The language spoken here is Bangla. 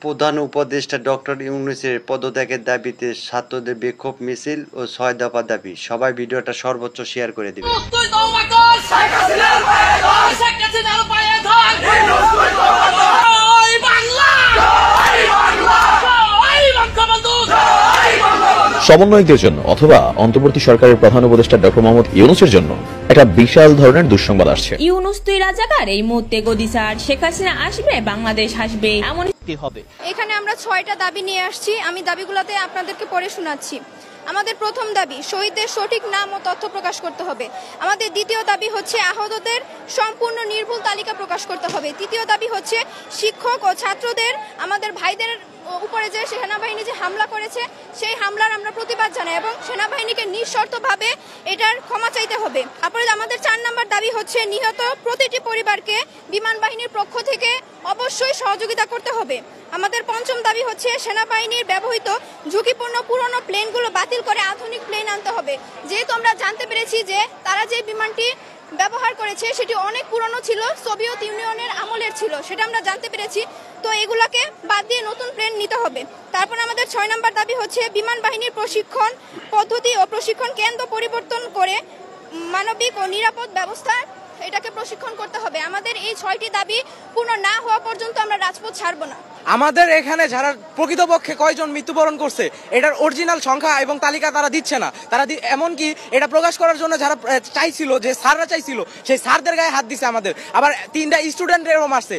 প্রধান উপদেষ্টা ডক্টর ইউনূসের পদত্যাগের দাবিতে ছাত্রদের বিক্ষোভ মিছিল ও ৬ দফা দাবি। সবাই ভিডিওটা সর্বোচ্চ শেয়ার করে দিবেন। সমন্বয়কদের জন্য অথবা অন্তর্বর্তী সরকারের প্রধান উপদেষ্টা ডক্টর মোহাম্মদ ইউনূসের জন্য একটা বিশাল ধরনের দুঃসংবাদ আসছে। ইউনূস তুই রাজাকার, এই মুহূর্তে গদি স্যার, শেখ হাসিনা আসবে, বাংলাদেশ আসবে, এমন হবে। এখানে আমরা ৬টা দাবি নিয়ে আসছি, আমি দাবিগুলোতে আপনাদেরকে পড়ে শোনাচ্ছি। আমাদের প্রথম দাবি, শহীদদের সঠিক নাম ও তথ্য প্রকাশ করতে হবে। আমাদের দ্বিতীয় দাবি হচ্ছে আহতদের সম্পূর্ণ নির্ভুল তালিকা প্রকাশ করতে হবে। তৃতীয় দাবি হচ্ছে শিক্ষক ও ছাত্রদের, আমাদের ভাইদের উপরে যে সেনাবাহিনী যে হামলা করেছে সেই হামলার আমরা প্রতিবাদ জানাই এবং সেনাবাহিনীকে নিঃশর্তভাবে এটার ক্ষমা চাইতে হবে। তারপরে আমাদের ৪ নম্বর দাবি হচ্ছে নিহত প্রতিটি পরিবারকে বিমান বাহিনীর পক্ষ থেকে অবশ্যই সহযোগিতা করতে হবে। আমাদের পঞ্চম দাবি হচ্ছে সেনাবাহিনীর ব্যবহৃত ঝুঁকিপূর্ণ পুরনো প্লেনগুলো বাতিল করে আধুনিক প্লেন আনতে হবে। যেহেতু আমরা জানতে পেরেছি যে তারা যে বিমানটি ব্যবহার করেছে সেটি অনেক পুরনো ছিল, সোভিয়েত ইউনিয়নের আমলের ছিল, সেটা আমরা জানতে পেরেছি। তো এগুলাকে বাদ দিয়ে নতুন প্লেন নিতে হবে। তারপর আমাদের ৬ নম্বর দাবি হচ্ছে বিমান বাহিনীর প্রশিক্ষণ পদ্ধতি ও প্রশিক্ষণ কেন্দ্র পরিবর্তন করে মানবিক ও নিরাপদ ব্যবস্থা এটাকে প্রশিক্ষণ করতে হবে। আমাদের এই 6টি দাবি পূর্ণ না হওয়া পর্যন্ত আমরা রাজপথ ছাড়বো না। আমাদের এখানে যারা প্রকৃতপক্ষে কয়জন মৃত্যুবরণ করছে এটার অরিজিনাল সংখ্যা এবং তালিকা তারা দিচ্ছে না। তারা এমনকি এটা প্রকাশ করার জন্য যারা চাইছিল, যে স্যাররা চাইছিল, সেই স্যারদের গায়ে হাত দিছে আমাদের, আবার 3টা স্টুডেন্টেরও মারছে।